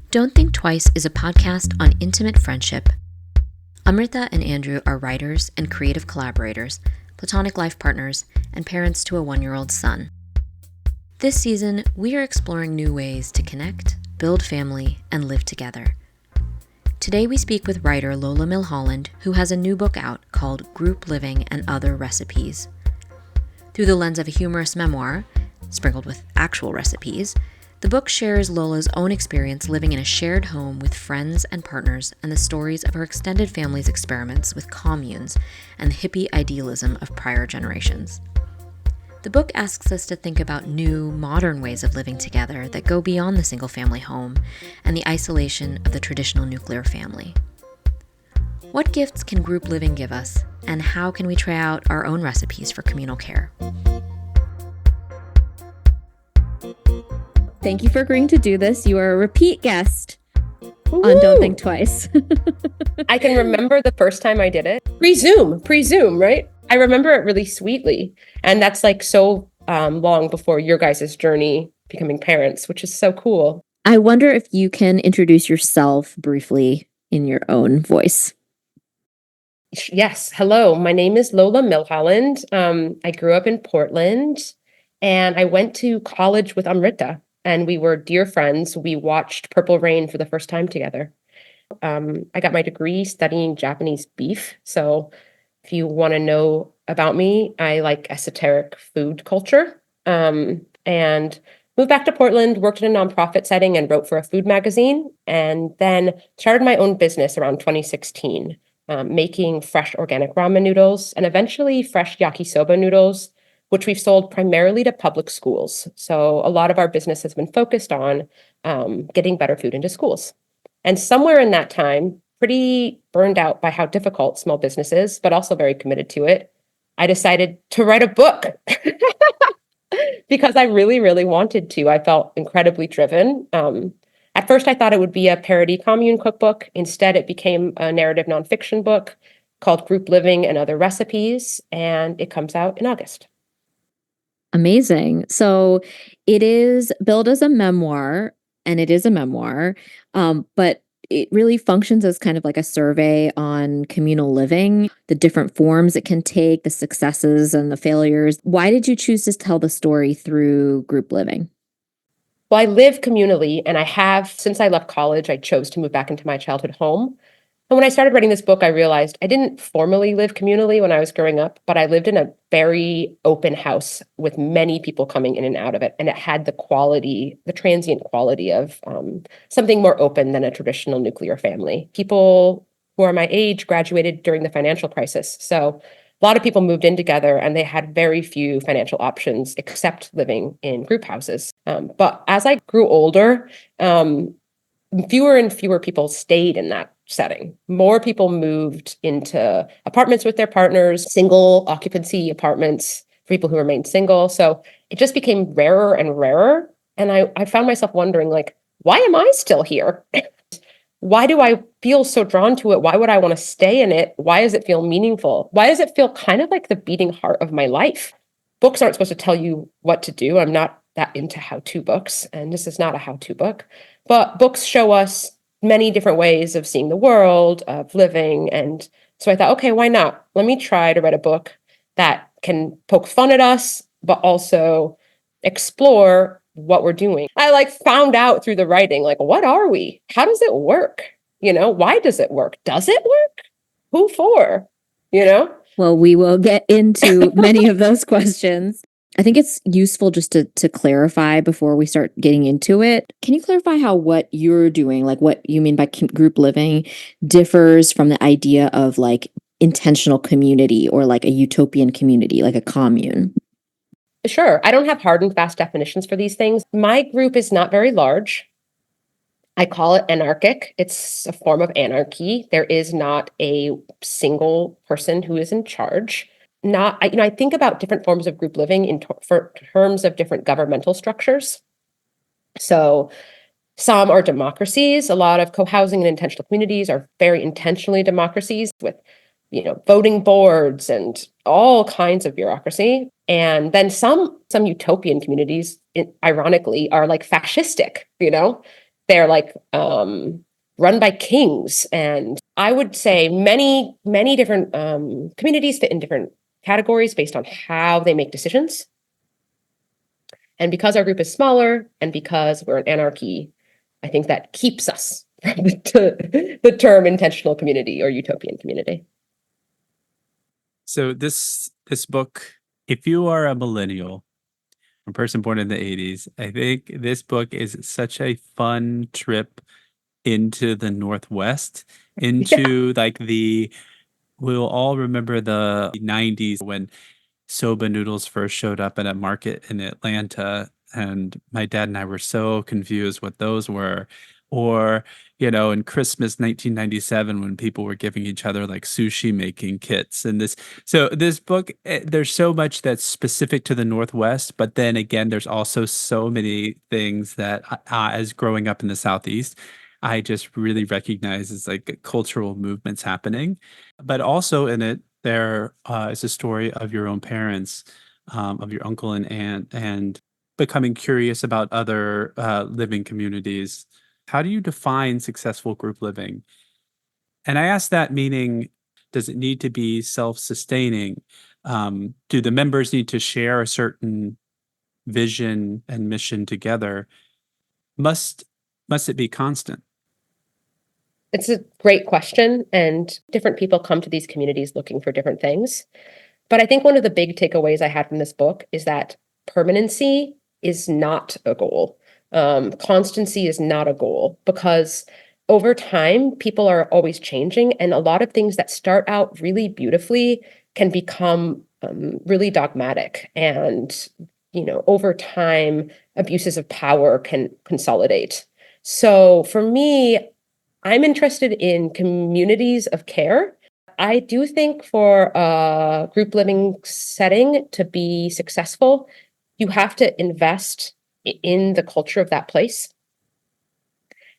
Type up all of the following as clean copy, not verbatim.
Don't Think Twice is a podcast on intimate friendship. Amrita and Andrew are writers and creative collaborators, platonic life partners, and parents to a 1-year-old son. This season, we are exploring new ways to connect, build family, and live together. Today we speak with writer Lola Milholland, who has a new book out called Group Living and Other Recipes. Through the lens of a humorous memoir, sprinkled with actual recipes, the book shares Lola's own experience living in a shared home with friends and partners and the stories of her extended family's experiments with communes and the hippie idealism of prior generations. The book asks us to think about new, modern ways of living together that go beyond the single-family home and the isolation of the traditional nuclear family. What gifts can group living give us, and how can we try out our own recipes for communal care? Thank you for agreeing to do this. You are a repeat guest Woo! on Don't Think Twice. I can remember the first time I did it. Pre-Zoom, right? I remember it really sweetly. And that's like so long before your guys' journey becoming parents, which is so cool. I wonder if you can introduce yourself briefly in your own voice. Yes. Hello, my name is Lola Milholland. I grew up in Portland and I went to college with Amrita and we were dear friends. We watched Purple Rain for the first time together. I got my degree studying Japanese beef. So if you want to know about me, I like esoteric food culture. And moved back to Portland, worked in a nonprofit setting and wrote for a food magazine, and then started my own business around 2016, making fresh organic ramen noodles and eventually fresh yakisoba noodles, which we've sold primarily to public schools. So a lot of our business has been focused on getting better food into schools. And somewhere in that time, pretty burned out by how difficult small business is, but also very committed to it, I decided to write a book because I really, really wanted to. I felt incredibly driven. At first, I thought it would be a parody commune cookbook. Instead, it became a narrative nonfiction book called Group Living and Other Recipes, and it comes out in August. Amazing. So it is billed as a memoir, and it is a memoir, but it really functions as kind of like a survey on communal living, the different forms it can take, the successes and the failures. Why did you choose to tell the story through group living? Well, I live communally, and I have, since I left college, I chose to move back into my childhood home. And when I started writing this book, I realized I didn't formally live communally when I was growing up, but I lived in a very open house with many people coming in and out of it. And it had the quality, the transient quality of something more open than a traditional nuclear family. People who are my age graduated during the financial crisis. So a lot of people moved in together and they had very few financial options except living in group houses. But as I grew older, fewer and fewer people stayed in that setting. More people moved into apartments with their partners, single occupancy apartments for people who remained single. So it just became rarer and rarer. And I found myself wondering, like, why am I still here? Why do I feel so drawn to it? Why would I want to stay in it? Why does it feel meaningful? Why does it feel kind of like the beating heart of my life? Books aren't supposed to tell you what to do. I'm not that into how-to books, and this is not a how-to book. But books show us many different ways of seeing the world, of living. And so I thought, okay, why not? Let me try to write a book that can poke fun at us, but also explore what we're doing. I found out through the writing, what are we? How does it work? Why does it work? Does it work? Who for? Well, we will get into many of those questions. I think it's useful just to clarify before we start getting into it. Can you clarify how what you're doing, like what you mean by group living, differs from the idea of like intentional community or like a utopian community, like a commune? Sure. I don't have hard and fast definitions for these things. My group is not very large. I call it anarchic. It's a form of anarchy. There is not a single person who is in charge. I think about different forms of group living for terms of different governmental structures. So some are democracies. A lot of co-housing and intentional communities are very intentionally democracies with, voting boards and all kinds of bureaucracy. And then some utopian communities, ironically, are like fascistic, They're like run by kings. And I would say many, many different communities fit in different categories based on how they make decisions. And because our group is smaller and because we're an anarchy, I think that keeps us from the term intentional community or utopian community. So this book, if you are a millennial, a person born in the 80s, I think this book is such a fun trip into the Northwest, into like we'll all remember the 90s when soba noodles first showed up at a market in Atlanta, and my dad and I were so confused what those were. Or, in Christmas 1997 when people were giving each other like sushi making kits. And this book, there's so much that's specific to the Northwest, but then again, there's also so many things that as growing up in the Southeast, I just really recognize as like cultural movements happening. But also in it, there is a story of your own parents, of your uncle and aunt, and becoming curious about other living communities. How do you define successful group living? And I ask that meaning, does it need to be self-sustaining? Do the members need to share a certain vision and mission together? Must it be constant? It's a great question, and different people come to these communities looking for different things. But I think one of the big takeaways I had from this book is that permanency is not a goal. Constancy is not a goal, because over time, people are always changing, and a lot of things that start out really beautifully can become really dogmatic. And, over time, abuses of power can consolidate. So for me, I'm interested in communities of care. I do think for a group living setting to be successful, you have to invest in the culture of that place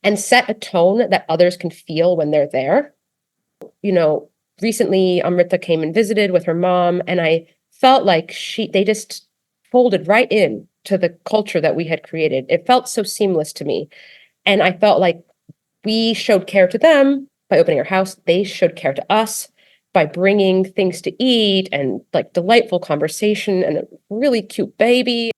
and set a tone that others can feel when they're there. Recently Amrita came and visited with her mom, and I felt like they just folded right in to the culture that we had created. It felt so seamless to me. And I felt like we showed care to them by opening our house. They showed care to us by bringing things to eat and like delightful conversation and a really cute baby.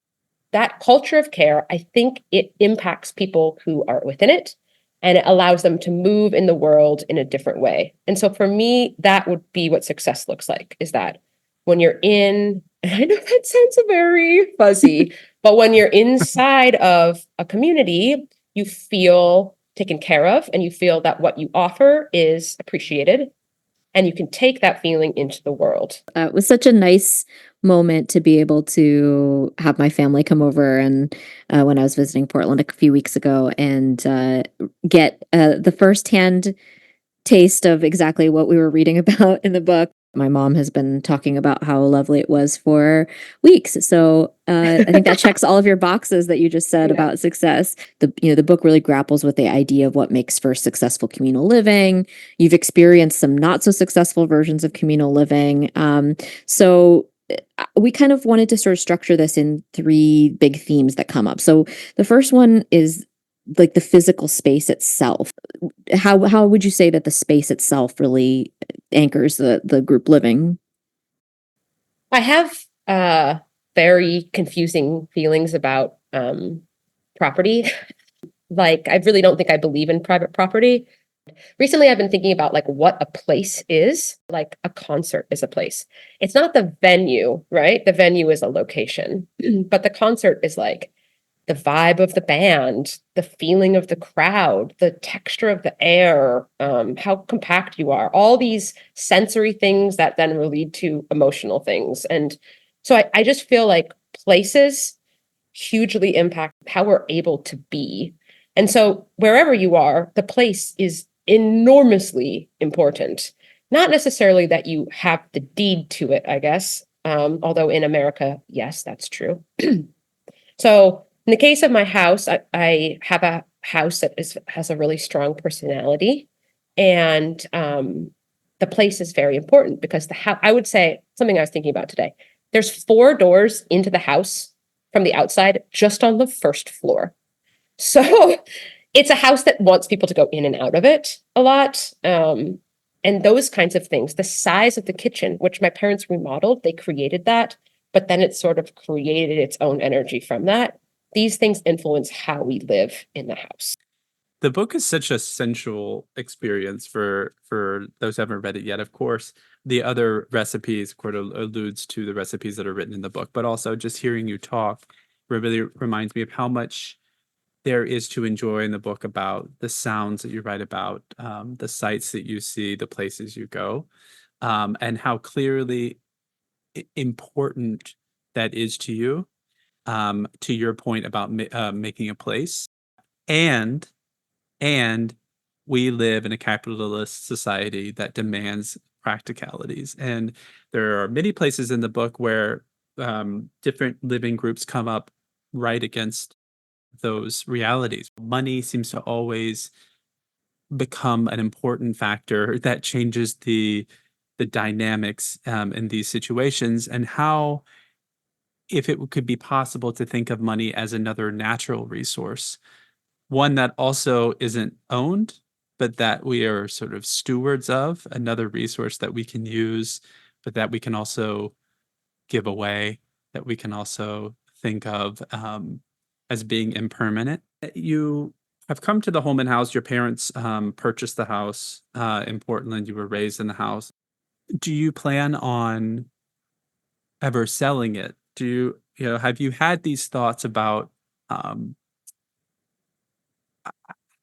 That culture of care, I think it impacts people who are within it, and it allows them to move in the world in a different way. And so for me, that would be what success looks like, is that when you're in, and I know that sounds very fuzzy, but when you're inside of a community, you feel taken care of and you feel that what you offer is appreciated, and you can take that feeling into the world. It was such a nice moment to be able to have my family come over, and when I was visiting Portland a few weeks ago, and get the firsthand taste of exactly what we were reading about in the book. My mom has been talking about how lovely it was for weeks. So I think that checks all of your boxes that you just said about success. The book really grapples with the idea of what makes for successful communal living. You've experienced some not so successful versions of communal living. So we kind of wanted to sort of structure this in three big themes that come up. So the first one is like the physical space itself. How would you say that the space itself really anchors the group living? I have very confusing feelings about property. Like, I really don't think I believe in private property. Recently, I've been thinking about like what a place is. Like a concert is a place. It's not the venue, right? The venue is a location, but the concert is like the vibe of the band, the feeling of the crowd, the texture of the air, how compact you are, all these sensory things that then will lead to emotional things. And so I just feel like places hugely impact how we're able to be. And so wherever you are, the place is enormously important. Not necessarily that you have the deed to it, I guess. Although in America, yes, that's true. So in the case of my house, I have a house that has a really strong personality, and the place is very important because I would say something I was thinking about today. There's 4 doors into the house from the outside, just on the first floor. So it's a house that wants people to go in and out of it a lot. And those kinds of things. The size of the kitchen, which my parents remodeled, they created that, but then it sort of created its own energy from that. These things influence how we live in the house. The book is such a sensual experience for those who haven't read it yet. Of course, the other recipes, of course, alludes to the recipes that are written in the book, but also just hearing you talk really reminds me of how much there is to enjoy in the book about the sounds that you write about, the sights that you see, the places you go, and how clearly important that is to you. To your point about making a place, and and we live in a capitalist society that demands practicalities. And there are many places in the book where different living groups come up right against those realities. Money seems to always become an important factor that changes the dynamics in these situations, and how, if it could be possible to think of money as another natural resource, one that also isn't owned, but that we are sort of stewards of, another resource that we can use, but that we can also give away, that we can also think of as being impermanent. You have come to the Holman house. Your parents purchased the house in Portland. You were raised in the house. Do you plan on ever selling it? Have you had these thoughts about um,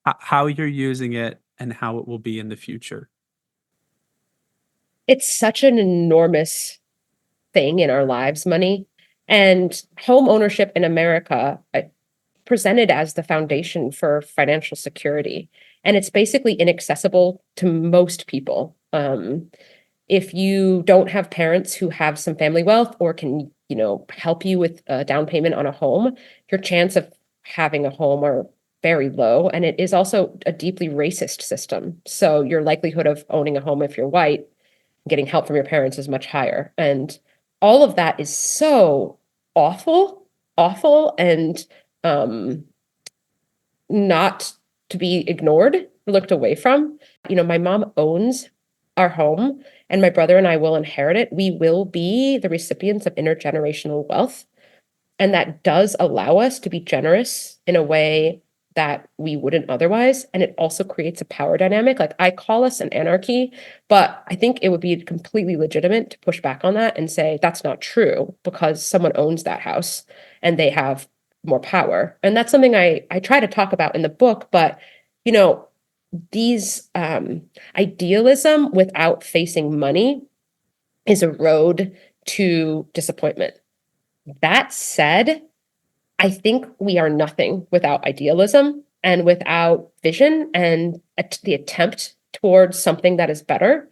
how you're using it and how it will be in the future? It's such an enormous thing in our lives, money. And home ownership in America, presented as the foundation for financial security. And it's basically inaccessible to most people. If you don't have parents who have some family wealth or can, help you with a down payment on a home, your chance of having a home are very low. And it is also a deeply racist system. So your likelihood of owning a home if you're white, getting help from your parents is much higher. And all of that is so awful, awful, and not to be ignored, looked away from. My mom owns our home, and my brother and I will inherit it. We will be the recipients of intergenerational wealth. And that does allow us to be generous in a way that we wouldn't otherwise. And it also creates a power dynamic. Like, I call us an anarchy, but I think it would be completely legitimate to push back on that and say that's not true because someone owns that house and they have more power. And that's something I try to talk about in the book. But, these idealism without facing money is a road to disappointment. That said, I think we are nothing without idealism and without vision and the attempt towards something that is better.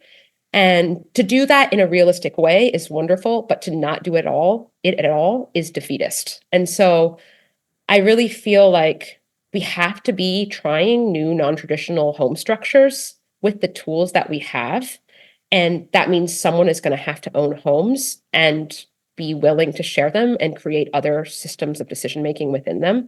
And to do that in a realistic way is wonderful, but to not do it at all is defeatist. And so I really feel like we have to be trying new non-traditional home structures with the tools that we have. And that means someone is going to have to own homes and be willing to share them and create other systems of decision making within them.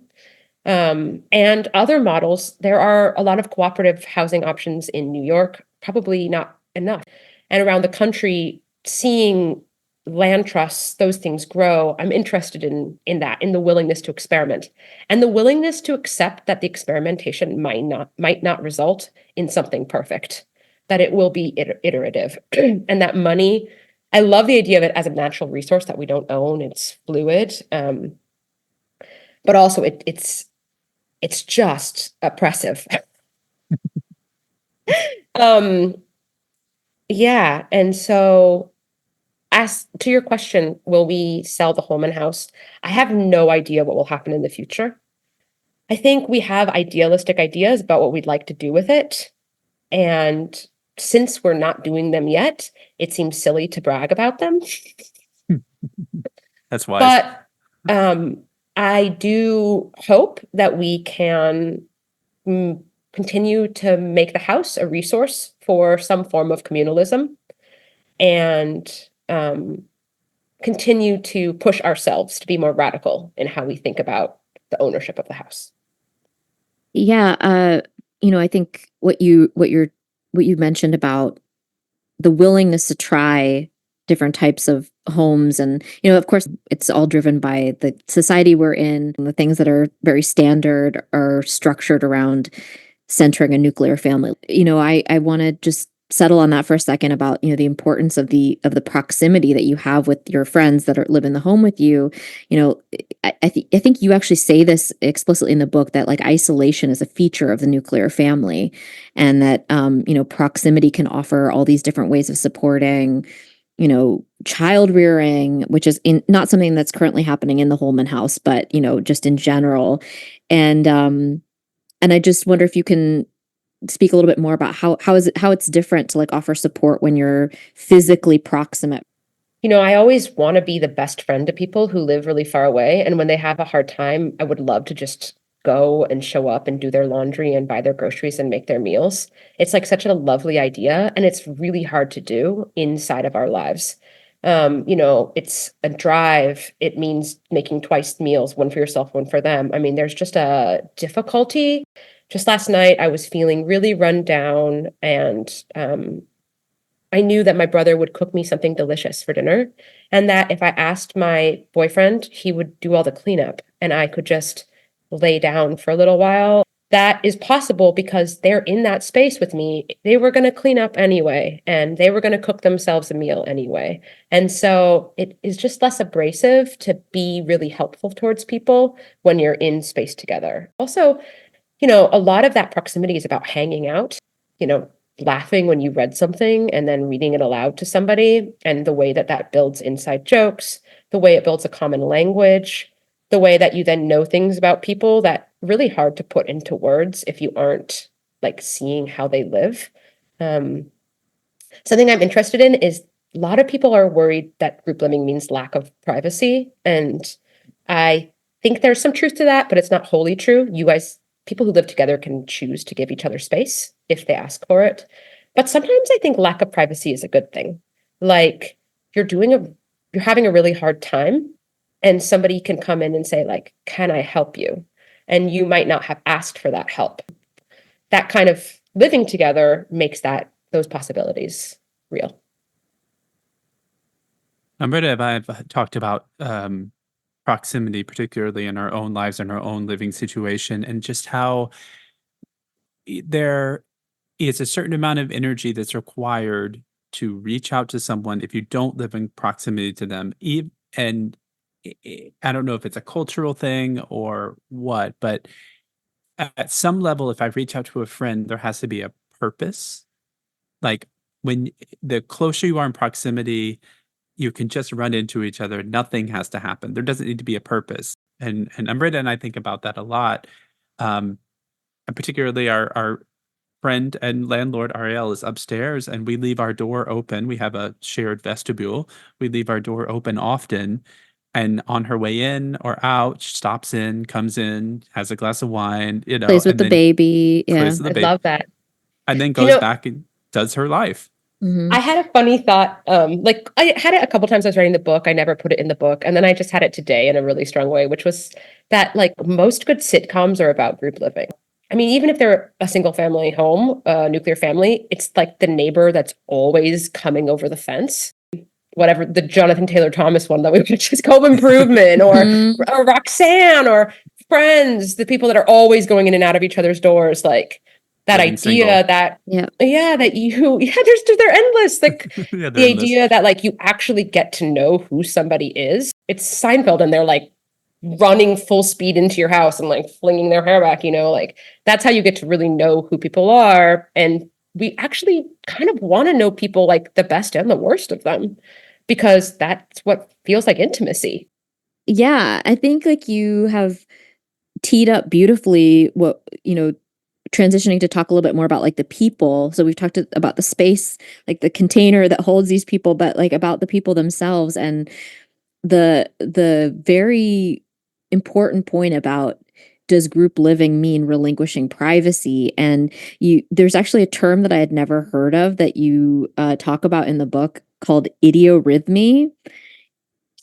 And other models, there are a lot of cooperative housing options in New York, probably not enough. And around the country, seeing land trusts, those things grow. I'm interested in that, in the willingness to experiment and the willingness to accept that the experimentation might not result in something perfect, that it will be iterative, and that money. I love the idea of it as a natural resource that we don't own. It's fluid, but also it's just oppressive. um, yeah, and so as to your question, will we sell the Holman house? I have no idea what will happen in the future. I think we have idealistic ideas about what we'd like to do with it. And since we're not doing them yet, it seems silly to brag about them. That's wise. But I do hope that we can continue to make the house a resource for some form of communalism and continue to push ourselves to be more radical in how we think about the ownership of the house. Yeah, I think what you mentioned about the willingness to try different types of homes, and of course it's all driven by the society we're in, and the things that are very standard are structured around centering a nuclear family. I want to just settle on that for a second about the importance of the proximity that you have with your friends that live in the home with you. I think you actually say this explicitly in the book, that like isolation is a feature of the nuclear family, and that proximity can offer all these different ways of supporting child rearing, which is not something that's currently happening in the Holman house, but just in general. And I just wonder if you can speak a little bit more about how it's different to like offer support when you're physically proximate. I always want to be the best friend to people who live really far away. And when they have a hard time, I would love to just go and show up and do their laundry and buy their groceries and make their meals. It's like such a lovely idea. And it's really hard to do inside of our lives. It's a drive. It means making twice meals, one for yourself, one for them. I mean, there's just a difficulty. Just last night, I was feeling really run down, and I knew that my brother would cook me something delicious for dinner, and that if I asked my boyfriend, he would do all the cleanup and I could just lay down for a little while. That is possible because they're in that space with me. They were going to clean up anyway, and they were going to cook themselves a meal anyway. And so it is just less abrasive to be really helpful towards people when you're in space together. Also, a lot of that proximity is about hanging out, you know, laughing when you read something and then reading it aloud to somebody, and the way that that builds inside jokes, the way it builds a common language, the way that you then know things about people that really hard to put into words if you aren't like seeing how they live. Um, Something I'm interested in is a lot of people are worried that group living means lack of privacy. And I think there's some truth to that, but it's not wholly true. You guys, people who live together can choose to give each other space if they ask for it. But sometimes I think lack of privacy is a good thing. Like you're doing a, you're having a really hard time, and somebody can come in and say, like, can I help you? And you might not have asked for that help. That kind of living together makes those possibilities real. Amrita and I have talked about proximity, particularly in our own lives and our own living situation, and just how there is a certain amount of energy that's required to reach out to someone if you don't live in proximity to them. And I don't know if it's a cultural thing or what, but at some level, if I reach out to a friend, there has to be a purpose. Like when the closer you are in proximity, you can just run into each other. Nothing has to happen. There doesn't need to be a purpose. And Amrita and I think about that a lot. And particularly our friend and landlord Ariel is upstairs, and we leave our door open. We have a shared vestibule. We leave our door open often. And on her way in or out, she stops in, comes in, has a glass of wine, Plays with and the then baby. Yeah. plays with the I baby, love that. and then You goes know, back and does her life. Mm-hmm. I had a funny thought. Like I had it a couple times I was writing the book. I never put it in the book. And then I just had it today in a really strong way, which was that like most good sitcoms are about group living. I mean, even if they're a single family home, nuclear family, it's like the neighbor that's always coming over the fence. Whatever the Jonathan Taylor Thomas one that we watched is Home Improvement, or Roxanne, or Friends, the people that are always going in and out of each other's doors, like that Living idea single. that Yeah. yeah, that you yeah, they're endless. Like Yeah, the they're endless. idea that like you actually get to know who somebody is. It's Seinfeld, and they're like running full speed into your house and like flinging their hair back, like that's how you get to really know who people are. And we actually kind of want to know people, like the best and the worst of them, because that's what feels like intimacy. Yeah, I think like you have teed up beautifully what, transitioning to talk a little bit more about like the people. So we've talked about the space, like the container that holds these people, but like about the people themselves, and the very important point about, does group living mean relinquishing privacy? And there's actually a term that I had never heard of that you talk about in the book called idiorhythmy.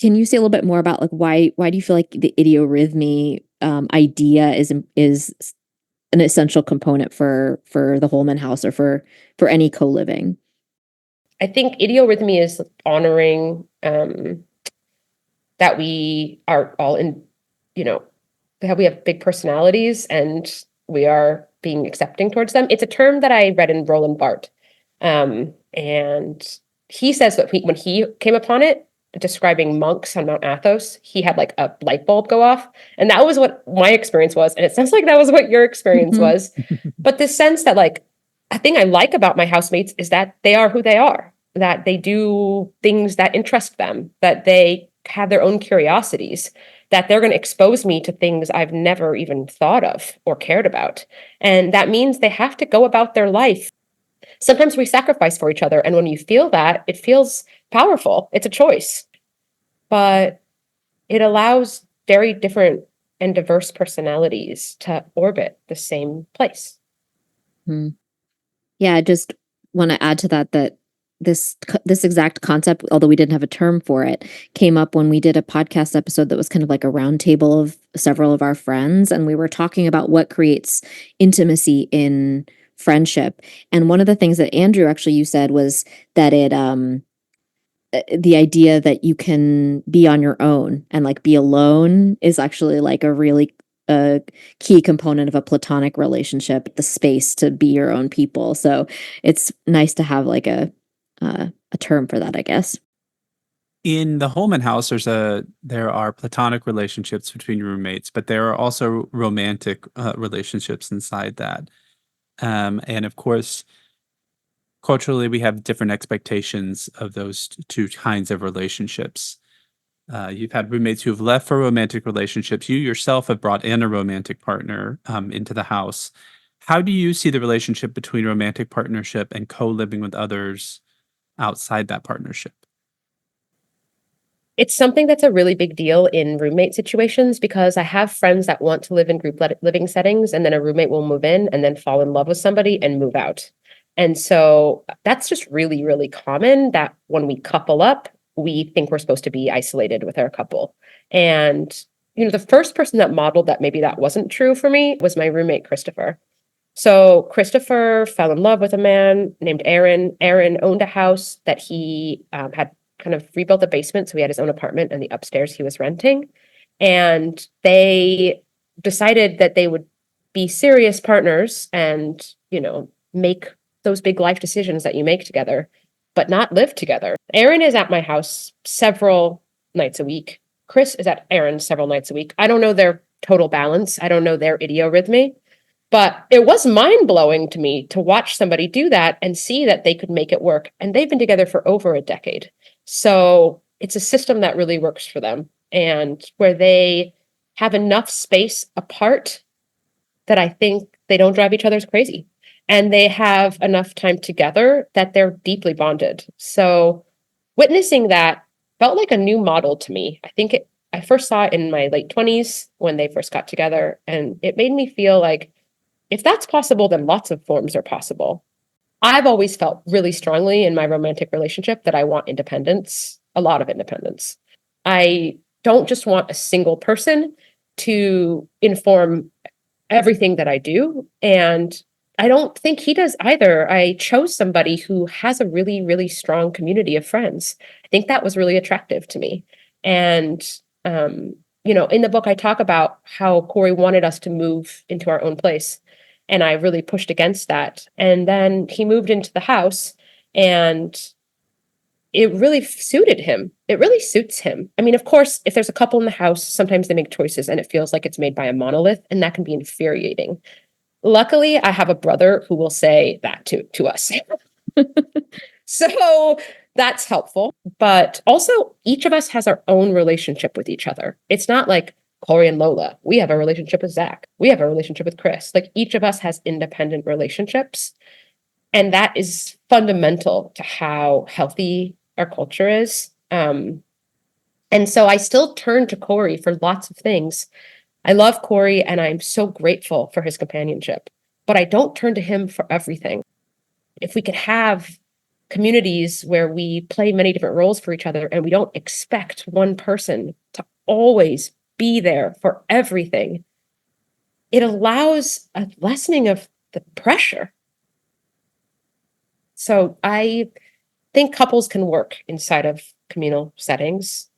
Can you say a little bit more about like why do you feel like the idiorhythmy idea is an essential component for the Holman house or for any co-living? I think idiorhythmy is honoring that we are all in, that we have big personalities and we are being accepting towards them. It's a term that I read in Roland Barthes. And he says that when he came upon it, describing monks on Mount Athos, he had like a light bulb go off. And that was what my experience was. And it sounds like that was what your experience was. But this sense that like, a thing I like about my housemates is that they are who they are, that they do things that interest them, that they have their own curiosities, that they're going to expose me to things I've never even thought of or cared about. And that means they have to go about their life. Sometimes we sacrifice for each other. And when you feel that, it feels powerful. It's a choice. But it allows very different and diverse personalities to orbit the same place. Yeah, I just want to add to that this exact concept, although we didn't have a term for it, came up when we did a podcast episode that was kind of like a roundtable of several of our friends, and we were talking about what creates intimacy in friendship. And one of the things that Andrew, actually, you said was that the idea that you can be on your own and like be alone is actually like a really key component of a platonic relationship, the space to be your own people. So it's nice to have like a term for that, I guess. In the Holman house, there are platonic relationships between roommates, but there are also romantic relationships inside that. And of course, culturally, we have different expectations of those two kinds of relationships. You've had roommates who have left for romantic relationships. You yourself have brought in a romantic partner into the house. How do you see the relationship between romantic partnership and co-living with others outside that partnership? It's something that's a really big deal in roommate situations because I have friends that want to live in group living settings, and then a roommate will move in and then fall in love with somebody and move out. And so that's just really, really common that when we couple up, we think we're supposed to be isolated with our couple. And, the first person that modeled that maybe that wasn't true for me was my roommate, Christopher. So Christopher fell in love with a man named Aaron. Aaron owned a house that he had kind of rebuilt the basement. So he had his own apartment and the upstairs he was renting. And they decided that they would be serious partners and, make those big life decisions that you make together, but not live together. Aaron is at my house several nights a week. Chris is at Aaron's several nights a week. I don't know their total balance. I don't know their idiorhythmy. But it was mind-blowing to me to watch somebody do that and see that they could make it work. And they've been together for over a decade. So it's a system that really works for them, and where they have enough space apart that I think they don't drive each other's crazy. And they have enough time together that they're deeply bonded. So witnessing that felt like a new model to me. I first saw it in my late 20s when they first got together, and it made me feel like if that's possible, then lots of forms are possible. I've always felt really strongly in my romantic relationship that I want independence, a lot of independence. I don't just want a single person to inform everything that I do. And I don't think he does either. I chose somebody who has a really, really strong community of friends. I think that was really attractive to me. And, in the book, I talk about how Corey wanted us to move into our own place. And I really pushed against that. And then he moved into the house, and it really suited him. It really suits him. I mean, of course, if there's a couple in the house, sometimes they make choices and it feels like it's made by a monolith, and that can be infuriating. Luckily, I have a brother who will say that to us. So that's helpful. But also, each of us has our own relationship with each other. It's not like Corey and Lola. We have a relationship with Zach. We have a relationship with Chris. Like, each of us has independent relationships. And that is fundamental to how healthy our culture is. And so I still turn to Corey for lots of things. I love Corey and I'm so grateful for his companionship, but I don't turn to him for everything. If we could have communities where we play many different roles for each other and we don't expect one person to always be there for everything, it allows a lessening of the pressure. So I think couples can work inside of communal settings,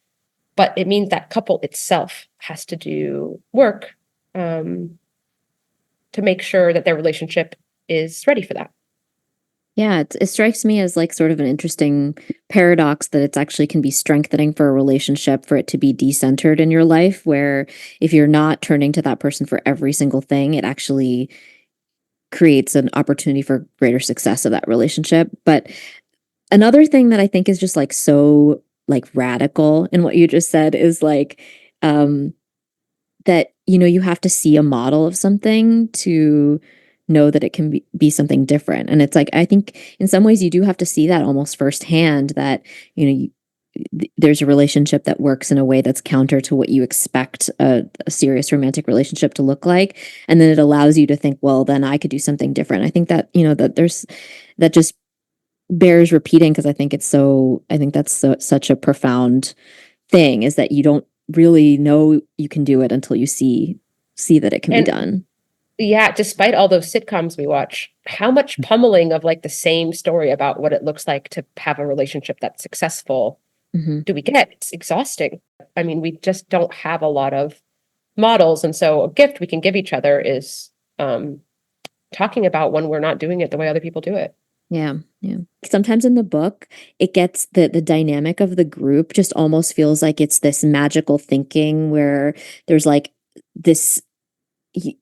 but it means that couple itself has to do work to make sure that their relationship is ready for that. Yeah, it strikes me as like sort of an interesting paradox that it's actually can be strengthening for a relationship for it to be decentered in your life, where if you're not turning to that person for every single thing, it actually creates an opportunity for greater success of that relationship. But another thing that I think is just like so like radical in what you just said is like um that you have to see a model of something to know that it can be something different. And it's like I think in some ways you do have to see that almost firsthand that there's a relationship that works in a way that's counter to what you expect a serious romantic relationship to look like, and then it allows you to think, well, then I could do something different. I think that that there's that just bears repeating, because I think that's such a profound thing, is that you don't really know you can do it until you see that it can be And done. yeah, despite all those sitcoms we watch, how much pummeling of like the same story about what it looks like to have a relationship that's successful Hmm. do we get? It's exhausting. I mean, we just don't have a lot of models. And so a gift we can give each other is talking about when we're not doing it the way other people do it. Yeah, yeah. Sometimes in the book, it gets the dynamic of the group just almost feels like it's this magical thinking where there's like this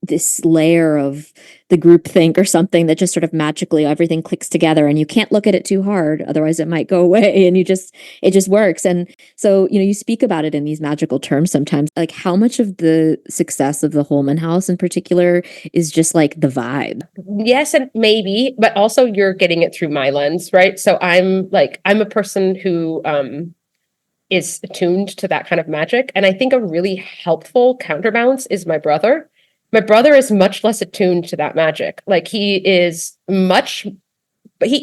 this layer of the group think or something that just sort of magically everything clicks together, and you can't look at it too hard, otherwise it might go away, and it just works. And so you speak about it in these magical terms sometimes, like how much of the success of the Holman house in particular is just like the vibe. Yes, and maybe, but also you're getting it through my lens, right? So I'm a person who is attuned to that kind of magic. And I think a really helpful counterbalance is my brother. My brother is much less attuned to that magic. Like but he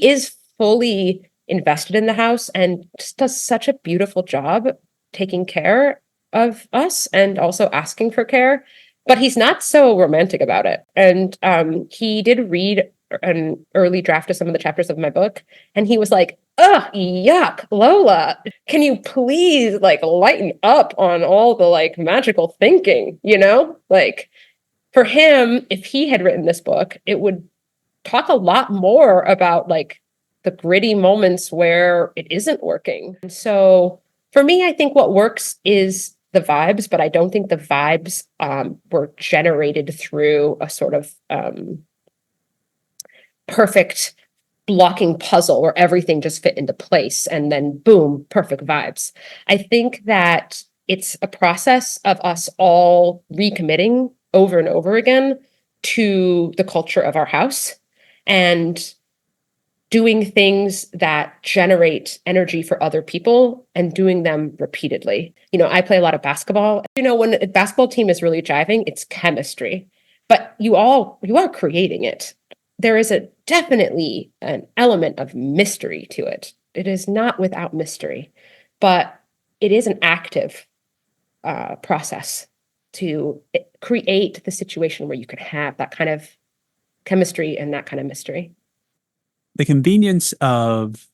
is fully invested in the house and just does such a beautiful job taking care of us and also asking for care. But he's not so romantic about it. And he did read an early draft of some of the chapters of my book, and he was like, "Ugh, yuck, Lola, can you please like lighten up on all the like magical thinking, you know?" Like for him, if he had written this book, it would talk a lot more about like the gritty moments where it isn't working. And so for me, I think what works is the vibes, but I don't think the vibes were generated through a sort of perfect blocking puzzle where everything just fit into place and then boom, perfect vibes. I think that it's a process of us all recommitting over and over again to the culture of our house and doing things that generate energy for other people and doing them repeatedly. I play a lot of basketball. When a basketball team is really jiving, it's chemistry, but you are creating it. There is definitely an element of mystery to it. It is not without mystery, but it is an active process to create the situation where you can have that kind of chemistry and that kind of mystery. The convenience of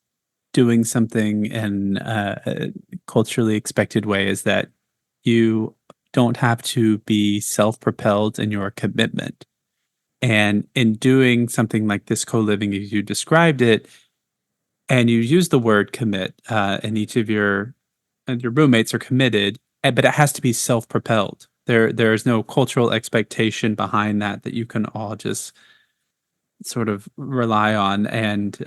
doing something in a culturally expected way is that you don't have to be self-propelled in your commitment. And in doing something like this co-living, as you described it, and you use the word commit, and each of your roommates are committed, but it has to be self-propelled. There's no cultural expectation behind that you can all just sort of rely on, and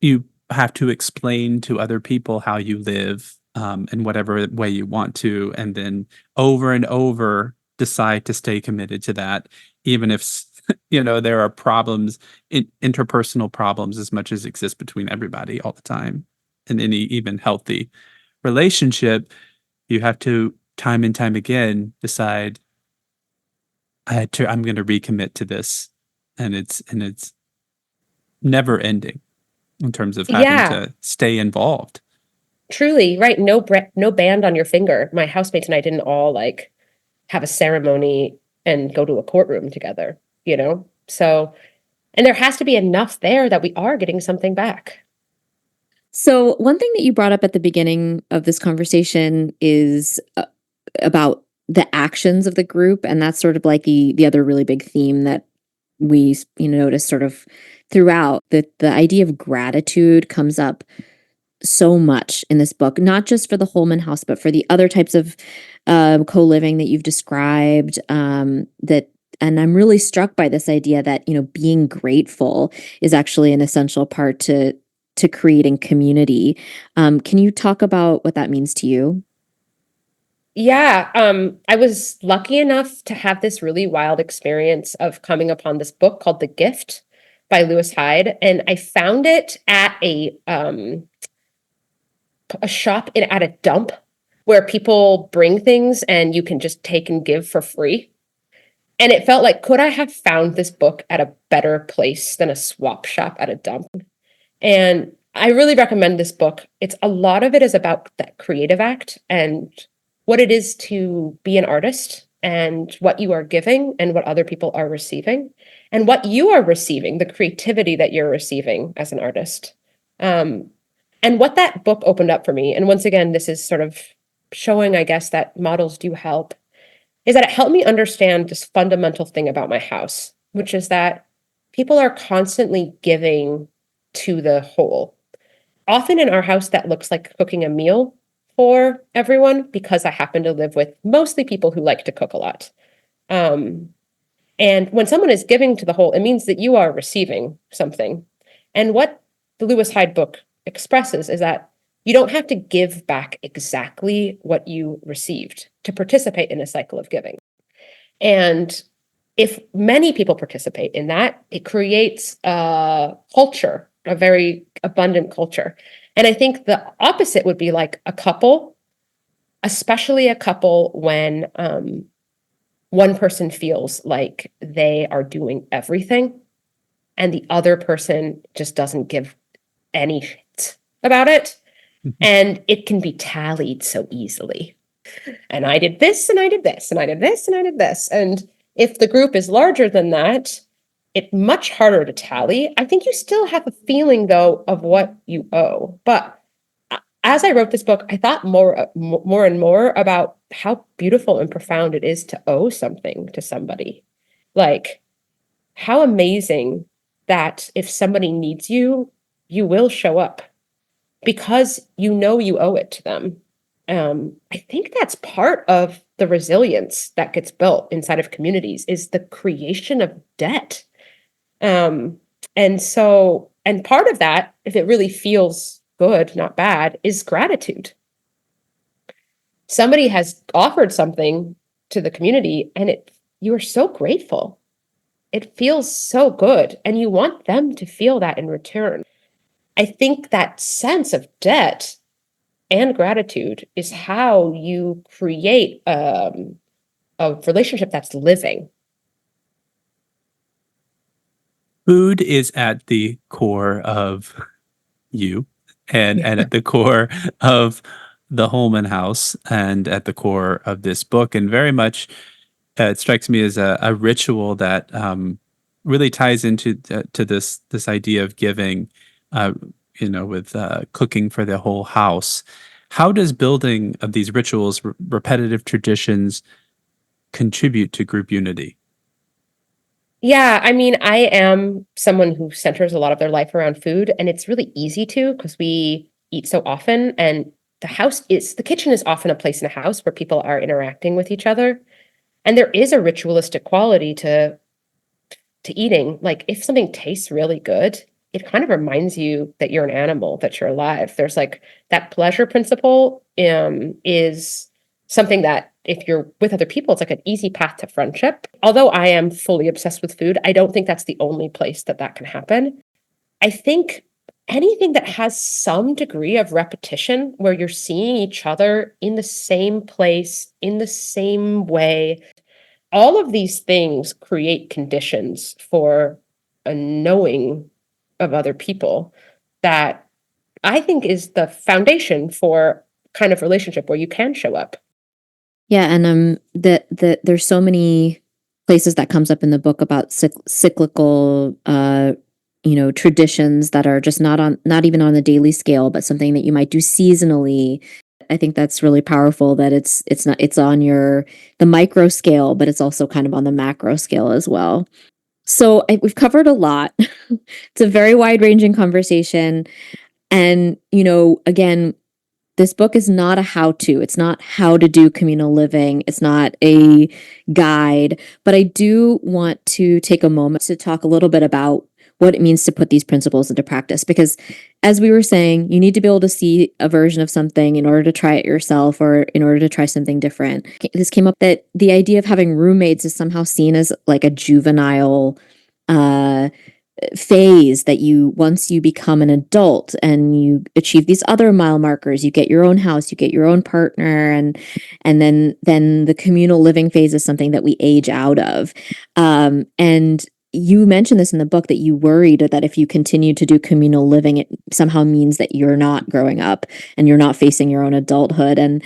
you have to explain to other people how you live in whatever way you want to, and then over and over decide to stay committed to that, even if there are problems, interpersonal problems as much as exist between everybody all the time. In any even healthy relationship, you have to time and time again decide I'm going to recommit to this, and it's never ending in terms of having Yeah, to stay involved. truly, right. No band on your finger. My housemates and I didn't all like have a ceremony and go to a courtroom together, you know? So, and there has to be enough there that we are getting something back. So, one thing that you brought up at the beginning of this conversation is about the actions of the group, and that's sort of like the other really big theme that we notice sort of throughout. That the idea of gratitude comes up so much in this book, not just for the Holman house, but for the other types of co-living that you've described. And I'm really struck by this idea that being grateful is actually an essential part to creating community. Can you talk about what that means to you? Yeah, I was lucky enough to have this really wild experience of coming upon this book called The Gift by Lewis Hyde, and I found it at a shop at a dump where people bring things and you can just take and give for free. And it felt like, could I have found this book at a better place than a swap shop at a dump? And I really recommend this book. It's a lot of it is about that creative act and what it is to be an artist and what you are giving and what other people are receiving and what you are receiving, the creativity that you're receiving as an artist. And what that book opened up for me, and once again, this is sort of showing, I guess, that models do help, is that it helped me understand this fundamental thing about my house, which is that people are constantly giving to the whole. Often in our house, that looks like cooking a meal for everyone because I happen to live with mostly people who like to cook a lot. And when someone is giving to the whole, it means that you are receiving something. And what the Lewis Hyde book expresses is that you don't have to give back exactly what you received to participate in a cycle of giving. And if many people participate in that, it creates a culture, a very abundant culture. And I think the opposite would be like a couple, especially a couple when one person feels like they are doing everything and the other person just doesn't give any shit about it. And it can be tallied so easily. And I did this, and I did this, and I did this, and I did this. And if the group is larger than that, it's much harder to tally. I think you still have a feeling, though, of what you owe. But as I wrote this book, I thought more and more about how beautiful and profound it is to owe something to somebody. Like, how amazing that if somebody needs you, you will show up because you know you owe it to them. I think that's part of the resilience that gets built inside of communities is the creation of debt. And part of that, if it really feels good, not bad, is gratitude. Somebody has offered something to the community and you are so grateful. It feels so good and you want them to feel that in return. I think that sense of debt and gratitude is how you create a relationship that's living. Food is at the core of you and at the core of the Holman house and at the core of this book. And very much it strikes me as a ritual that really ties into to this idea of giving, with cooking for the whole house. How does building of these rituals, repetitive traditions, contribute to group unity? Yeah, I mean, I am someone who centers a lot of their life around food, and it's really easy to because we eat so often. And the kitchen is often a place in a house where people are interacting with each other. And there is a ritualistic quality to eating. Like if something tastes really good, it kind of reminds you that you're an animal, that you're alive. There's like that pleasure principle is something that if you're with other people, it's like an easy path to friendship. Although I am fully obsessed with food, I don't think that's the only place that that can happen. I think anything that has some degree of repetition where you're seeing each other in the same place, in the same way, all of these things create conditions for a knowing of other people that I think is the foundation for kind of relationship where you can show up. Yeah, and there's so many places that comes up in the book about cyclical traditions that are just not even on the daily scale, but something that you might do seasonally. I think that's really powerful that it's on the micro scale, but it's also kind of on the macro scale as well. So we've covered a lot. It's a very wide-ranging conversation. And, again, this book is not a how-to. It's not how to do communal living. It's not a guide. But I do want to take a moment to talk a little bit about what it means to put these principles into practice. Because as we were saying, you need to be able to see a version of something in order to try it yourself or in order to try something different. This came up that the idea of having roommates is somehow seen as like a juvenile phase that once you become an adult and you achieve these other mile markers, you get your own house, you get your own partner, and then the communal living phase is something that we age out of. And you mentioned this in the book that you worried that if you continue to do communal living, it somehow means that you're not growing up and you're not facing your own adulthood. And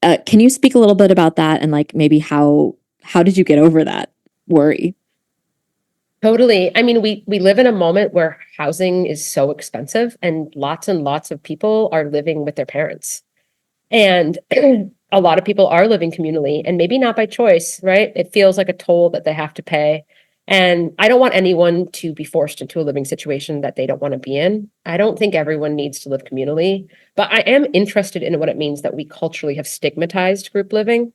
can you speak a little bit about that and like maybe how did you get over that worry? Totally. I mean, we live in a moment where housing is so expensive and lots of people are living with their parents. And a lot of people are living communally and maybe not by choice, right? It feels like a toll that they have to pay. And I don't want anyone to be forced into a living situation that they don't want to be in. I don't think everyone needs to live communally, but I am interested in what it means that we culturally have stigmatized group living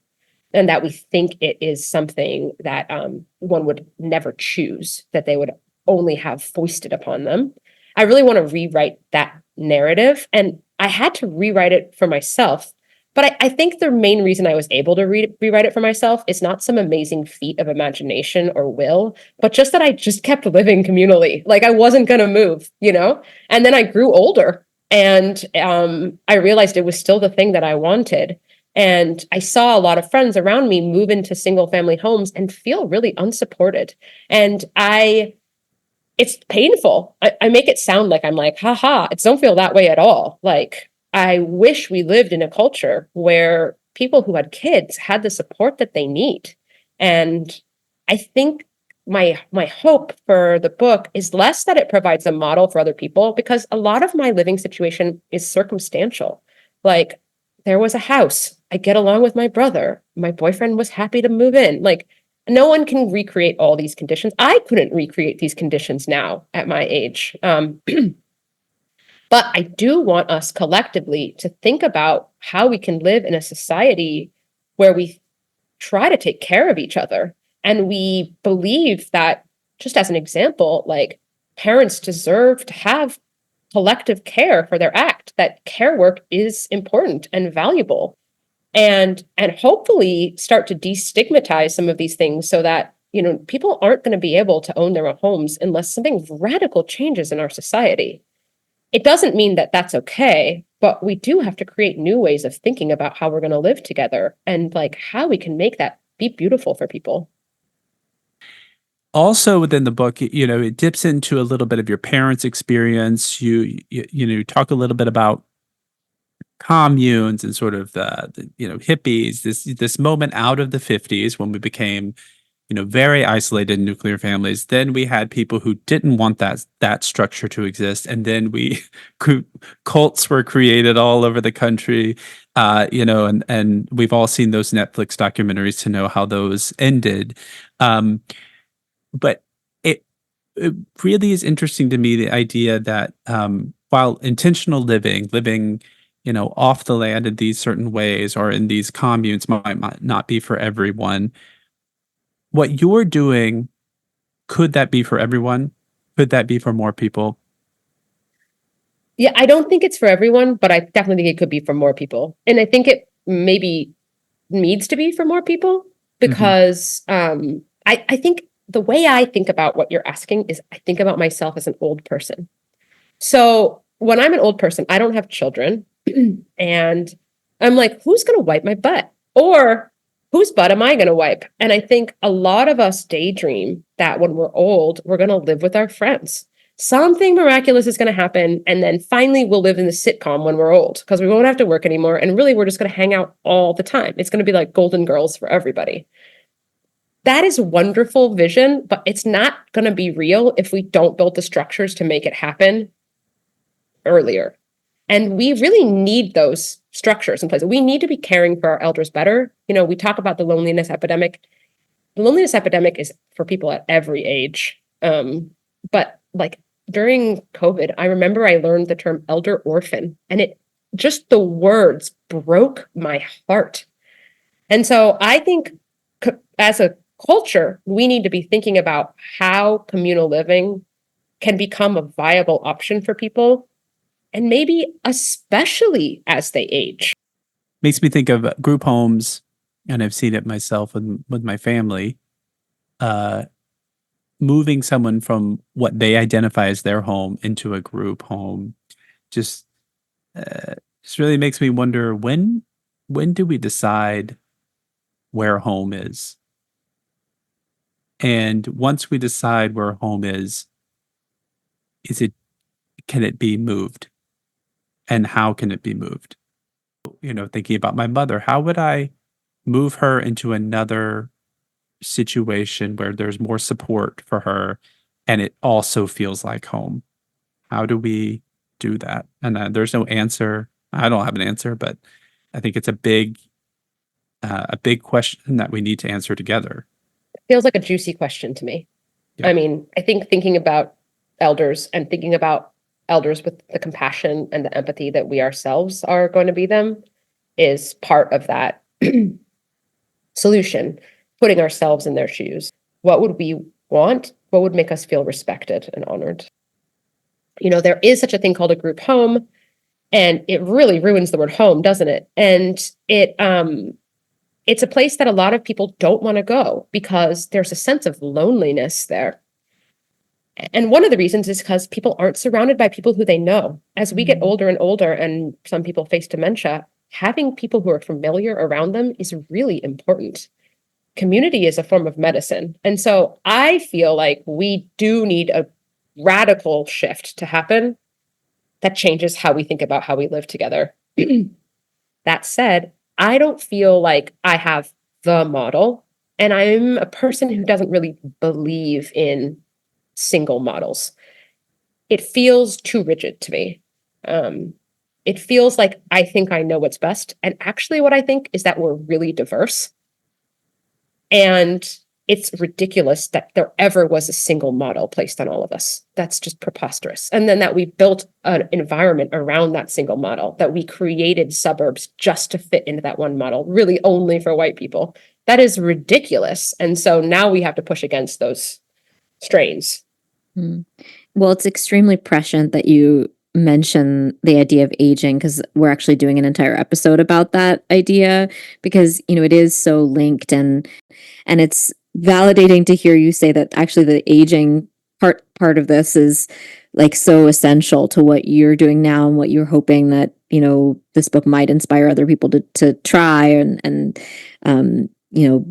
and that we think it is something that one would never choose, that they would only have foisted upon them. I really want to rewrite that narrative. And I had to rewrite it for myself. But I think the main reason I was able to rewrite it for myself is not some amazing feat of imagination or will, but just that I just kept living communally. Like I wasn't going to move, And then I grew older and I realized it was still the thing that I wanted. And I saw a lot of friends around me move into single family homes and feel really unsupported. And it's painful. I make it sound like I'm like, haha, it don't feel that way at all. Like, I wish we lived in a culture where people who had kids had the support that they need. And I think my hope for the book is less that it provides a model for other people, because a lot of my living situation is circumstantial. Like, there was a house. I get along with my brother. My boyfriend was happy to move in. Like, no one can recreate all these conditions. I couldn't recreate these conditions now at my age. But I do want us collectively to think about how we can live in a society where we try to take care of each other. And we believe that, just as an example, like parents deserve to have collective care for their act, that care work is important and valuable. And hopefully start to destigmatize some of these things so that people aren't going to be able to own their own homes unless something radical changes in our society. It doesn't mean that that's okay, but we do have to create new ways of thinking about how we're going to live together and like how we can make that be beautiful for people. Also within the book, it dips into a little bit of your parents' experience. You talk a little bit about communes and sort of the hippies, this moment out of the 50s when we became very isolated nuclear families. Then we had people who didn't want that structure to exist, and then cults were created all over the country. And we've all seen those Netflix documentaries to know how those ended. But it really is interesting to me, the idea that while intentional living off the land in these certain ways or in these communes might not be for everyone. What you're doing, could that be for everyone? Could that be for more people? Yeah, I don't think it's for everyone, but I definitely think it could be for more people. And I think it maybe needs to be for more people because I think the way I think about what you're asking is I think about myself as an old person. So when I'm an old person, I don't have children. And I'm like, who's going to wipe my butt? Or whose butt am I going to wipe? And I think a lot of us daydream that when we're old, we're going to live with our friends. something miraculous is going to happen. And then finally we'll live in the sitcom when we're old because we won't have to work anymore. And really, we're just going to hang out all the time. It's going to be like Golden Girls for everybody. That is a wonderful vision, but it's not going to be real if we don't build the structures to make it happen earlier. And we really need those structures in place. We need to be caring for our elders better. We talk about the loneliness epidemic. The loneliness epidemic is for people at every age. But like during COVID, I remember I learned the term elder orphan, and just the words broke my heart. And so I think as a culture, we need to be thinking about how communal living can become a viable option for people, and maybe especially as they age. Makes me think of group homes, and I've seen it myself with my family. Moving someone from what they identify as their home into a group home just really makes me wonder, when do we decide where home is? And once we decide where home is can it be moved? And how can it be moved? Thinking about my mother, how would I move her into another situation where there's more support for her and it also feels like home? How do we do that? And there's no answer. I don't have an answer, but I think it's a big question that we need to answer together. It feels like a juicy question to me. Yeah. I mean, I think thinking about elders and thinking about elders with the compassion and the empathy that we ourselves are going to be them is part of that solution, putting ourselves in their shoes. What would we want? What would make us feel respected and honored? There is such a thing called a group home, and it really ruins the word home, doesn't it? And it's a place that a lot of people don't want to go because there's a sense of loneliness there. And one of the reasons is because people aren't surrounded by people who they know. As we get older and older, and some people face dementia, having people who are familiar around them is really important. Community is a form of medicine. And so I feel like we do need a radical shift to happen that changes how we think about how we live together. That said, I don't feel like I have the model, and I'm a person who doesn't really believe in single models. It feels too rigid to me. It feels like I think I know what's best. And actually what I think is that we're really diverse. And it's ridiculous that there ever was a single model placed on all of us. That's just preposterous. And then that we built an environment around that single model, that we created suburbs just to fit into that one model, really only for white people. That is ridiculous. And so now we have to push against those strains. Well, it's extremely prescient that you mention the idea of aging, because we're actually doing an entire episode about that idea, because it is so linked, and it's validating to hear you say that actually the aging part of this is like so essential to what you're doing now and what you're hoping that this book might inspire other people to try, and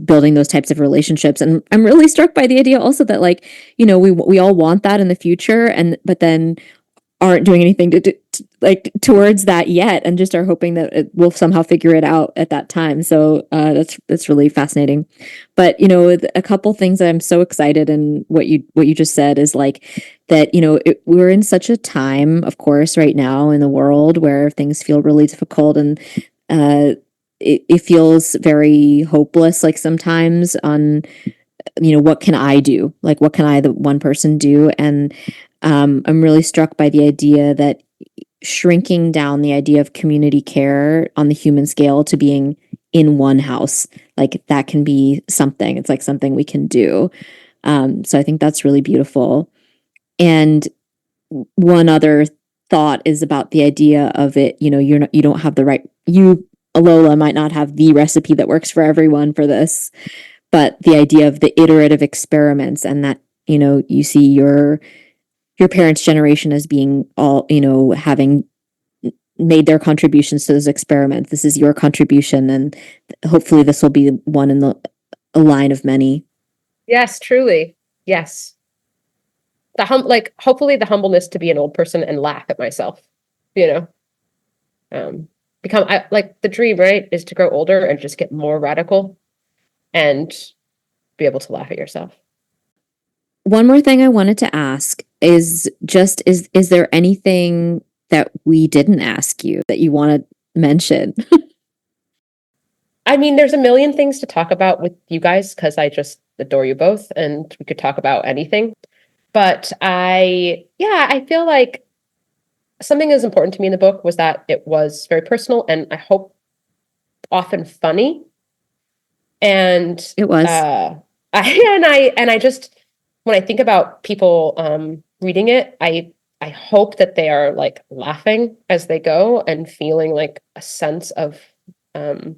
building those types of relationships. And I'm really struck by the idea also that we all want that in the future, but then aren't doing anything towards that yet, and just are hoping that we'll somehow figure it out at that time. So that's really fascinating. But a couple things that I'm so excited, and what you just said is that we're in such a time, of course, right now in the world where things feel really difficult, and it feels very hopeless, sometimes, on what can I do, what can I, the one person, do. And I'm really struck by the idea that shrinking down the idea of community care on the human scale to being in one house, that can be something. It's something we can do. So I think that's really beautiful. And one other thought is about the idea of it, you don't have the right, Lola, might not have the recipe that works for everyone for this, but the idea of the iterative experiments, and that you see your parents' generation as being all having made their contributions to those experiments. This is your contribution, and hopefully this will be one in a line of many. Yes, truly. Yes. hopefully the humbleness to be an old person and laugh at myself, you know. Like the dream, right, is to grow older and just get more radical and be able to laugh at yourself. One more thing I wanted to ask is there anything that we didn't ask you that you want to mention? I mean, there's a million things to talk about with you guys because I just adore you both and we could talk about anything. But I feel like something that was important to me in the book was that it was very personal and I hope often funny. And It was. I just, when I think about people reading it, I hope that they are like laughing as they go and feeling like a sense of the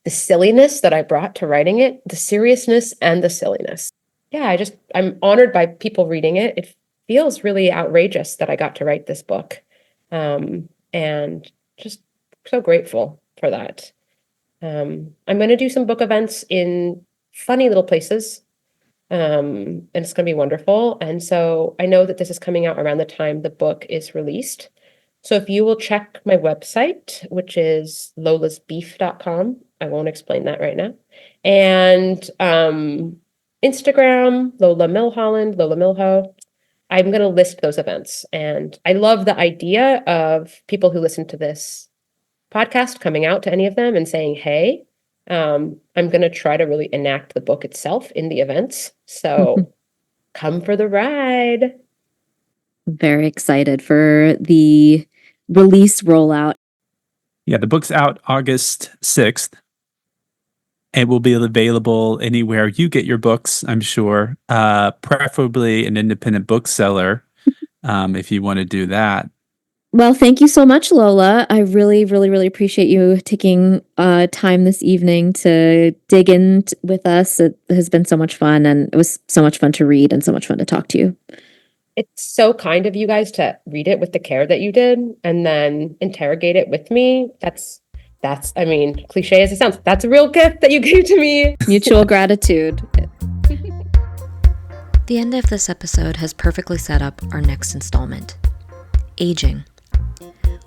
silliness that I brought to writing it, the seriousness and the silliness. Yeah, I'm honored by people reading it. It feels really outrageous that I got to write this book. And just so grateful for that. I'm going to do some book events in funny little places. And it's going to be wonderful. And so I know that this is coming out around the time the book is released. So if you will check my website, which is lolasbeef.com, I won't explain that right now. And Instagram, Lola Milholland, Lola Milho. I'm going to list those events. And I love the idea of people who listen to this podcast coming out to any of them and saying, hey, I'm going to try to really enact the book itself in the events. So come for the ride. Very excited for the release rollout. Yeah, the book's out August 6th. It will be available anywhere you get your books, I'm sure. Preferably an independent bookseller, if you want to do that. Well, thank you so much, Lola. I really, really, really appreciate you taking time this evening to dig in with us. It has been so much fun, and it was so much fun to read and so much fun to talk to you. It's so kind of you guys to read it with the care that you did and then interrogate it with me. That's, I mean, cliche as it sounds, that's a real gift that you gave to me. Mutual gratitude. The end of this episode has perfectly set up our next installment, aging.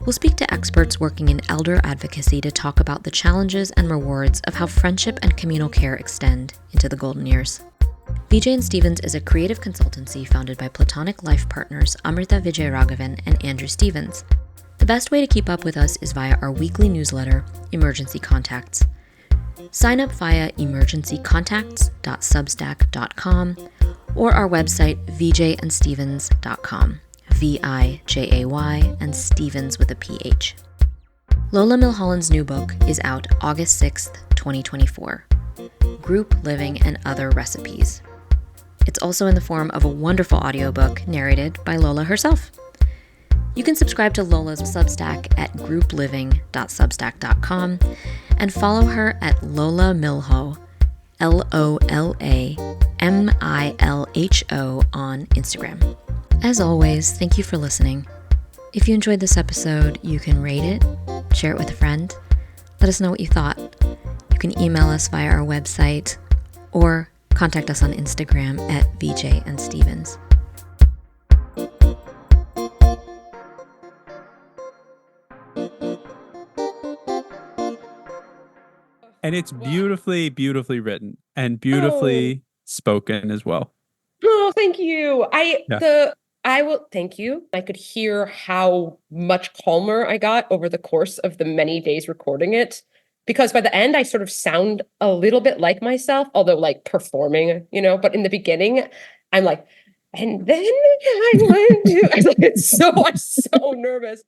We'll speak to experts working in elder advocacy to talk about the challenges and rewards of how friendship and communal care extend into the golden years. VJ and Stevens is a creative consultancy founded by platonic life partners Amrita Vijayaraghavan and Andrew Stevens. The best way to keep up with us is via our weekly newsletter, Emergency Contacts. Sign up via emergencycontacts.substack.com or our website vjandstevens.com. VIJAY and Stevens with a PH. Lola Milholland's new book is out August 6th, 2024. Group Living and Other Recipes. It's also in the form of a wonderful audiobook narrated by Lola herself. You can subscribe to Lola's Substack at groupliving.substack.com and follow her at Lola Milho, LOLAMILHO on Instagram. As always, thank you for listening. If you enjoyed this episode, you can rate it, share it with a friend, let us know what you thought. You can email us via our website or contact us on Instagram at VJandStevens. And it's beautifully, beautifully written and beautifully spoken as well. Oh, thank you. I will thank you. I could hear how much calmer I got over the course of the many days recording it. Because by the end, I sort of sound a little bit like myself, although like performing, but in the beginning, I'm like, and then I'm so nervous.